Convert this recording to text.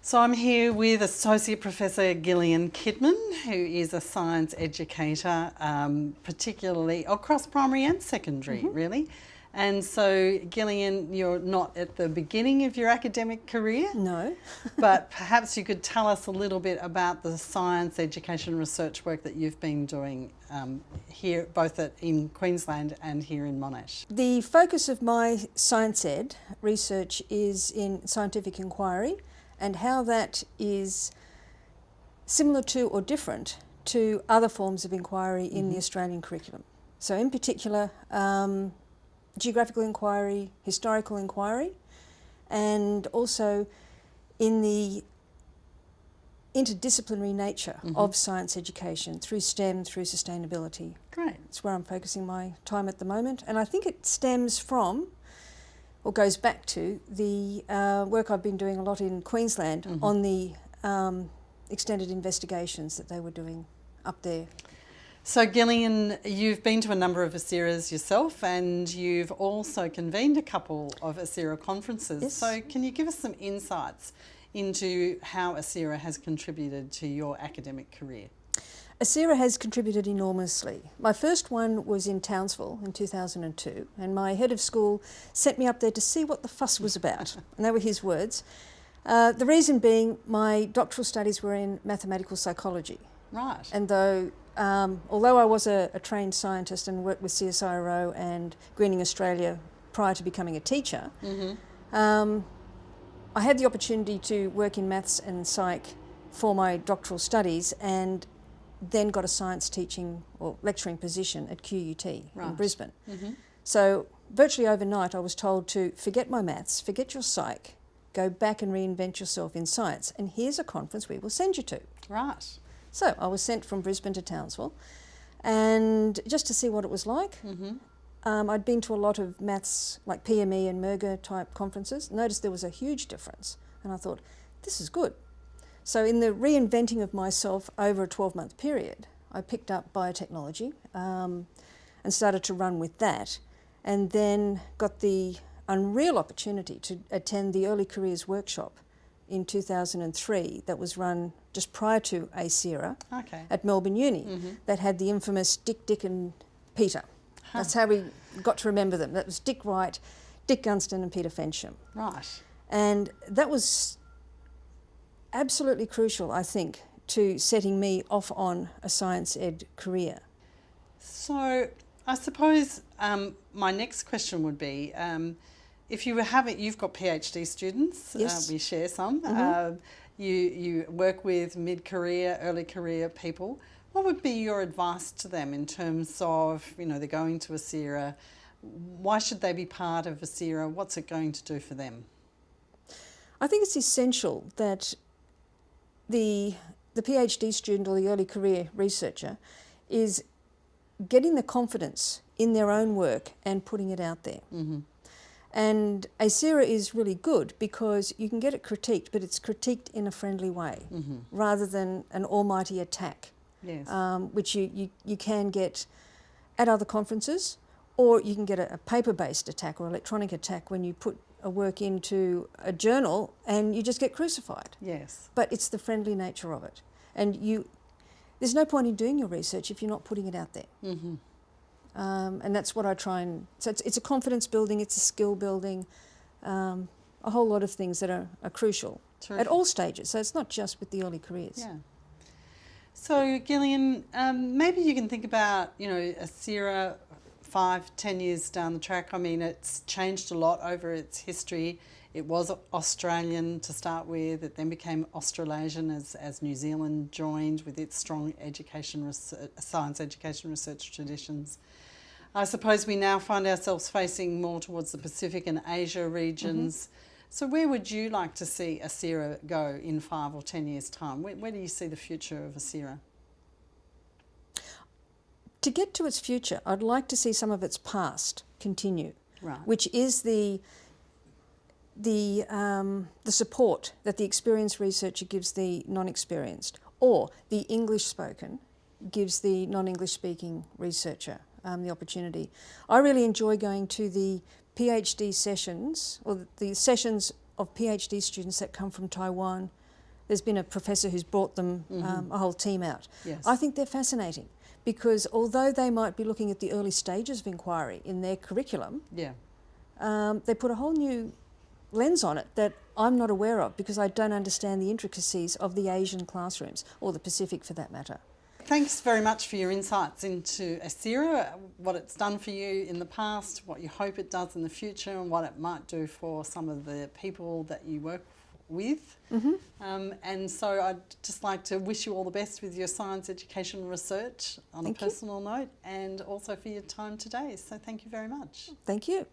So I'm here with Associate Professor Gillian Kidman, who is a science educator, particularly across primary and secondary, really. And so, Gillian, you're not at the beginning of your academic career. No. But perhaps you could tell us a little bit about the science education research work that you've been doing here, both in Queensland and here in Monash. The focus of my science ed research is in scientific inquiry and how that is similar to or different to other forms of inquiry in the Australian curriculum. So in particular, geographical inquiry, historical inquiry, and also in the interdisciplinary nature of science education through STEM, through sustainability. Great. That's where I'm focusing my time at the moment. And I think it stems from, or goes back to, the work I've been doing a lot in Queensland on the extended investigations that they were doing up there. So Gillian, you've been to a number of ASERAs yourself, and you've also convened a couple of ASERA conferences. Yes. So can you give us some insights into how ASERA has contributed to your academic career? ASERA has contributed enormously. My first one was in Townsville in 2002, and my head of school sent me up there to see what the fuss was about, and they were his words. The reason being my doctoral studies were in mathematical psychology. Right. And although I was a trained scientist and worked with CSIRO and Greening Australia prior to becoming a teacher, I had the opportunity to work in maths and psych for my doctoral studies, and then got a science teaching or lecturing position at QUT in Brisbane. So virtually overnight I was told to forget my maths, forget your psych, go back and reinvent yourself in science, and here's a conference we will send you to. Right. So I was sent from Brisbane to Townsville, and just to see what it was like. I'd been to a lot of maths, like PME and Merger type conferences, noticed there was a huge difference, and I thought, this is good. So in the reinventing of myself over a 12-month period, I picked up biotechnology and started to run with that, and then got the unreal opportunity to attend the Early Careers Workshop in 2003 that was run just prior to ASERA at Melbourne Uni, that had the infamous Dick and Peter. That's how we got to remember them. That was Dick Wright, Dick Gunston and Peter Fensham. Right. And that was absolutely crucial, I think, to setting me off on a science ed career. So I suppose my next question would be, if you you've got PhD students, Yes. We share some, you work with mid-career, early career people. What would be your advice to them in terms of, they're going to ASERA, why should they be part of ASERA, what's it going to do for them? I think it's essential that the PhD student or the early career researcher is getting the confidence in their own work and putting it out there. And ASERA is really good because you can get it critiqued, but it's critiqued in a friendly way rather than an almighty attack, which you can get at other conferences, or you can get a paper-based attack or electronic attack when you put a work into a journal and you just get crucified. Yes. But it's the friendly nature of it. And there's no point in doing your research if you're not putting it out there. And that's what I try and... So it's a confidence building, it's a skill building, a whole lot of things that are crucial at all stages. So it's not just with the early careers. Yeah. So Gillian, maybe you can think about, ASERA 5-10 years down the track. I mean, it's changed a lot over its history. It was Australian to start with. It then became Australasian as New Zealand joined with its strong science education research traditions. I suppose we now find ourselves facing more towards the Pacific and Asia regions. So where would you like to see ASERA go in 5 or 10 years' time? Where do you see the future of ASERA? To get to its future, I'd like to see some of its past continue, which is the support that the experienced researcher gives the non-experienced, or the English spoken gives the non-English speaking researcher the opportunity. I really enjoy going to the PhD sessions, or the sessions of PhD students that come from Taiwan, There's been a professor who's brought them a whole team out. Yes. I think they're fascinating because although they might be looking at the early stages of inquiry in their curriculum, Yeah. they put a whole new lens on it that I'm not aware of because I don't understand the intricacies of the Asian classrooms, or the Pacific for that matter. Thanks very much for your insights into ASERA, what it's done for you in the past, what you hope it does in the future, and what it might do for some of the people that you work with. And so I'd just like to wish you all the best with your science education research on a personal note, and also for your time today. So thank you very much. Thank you.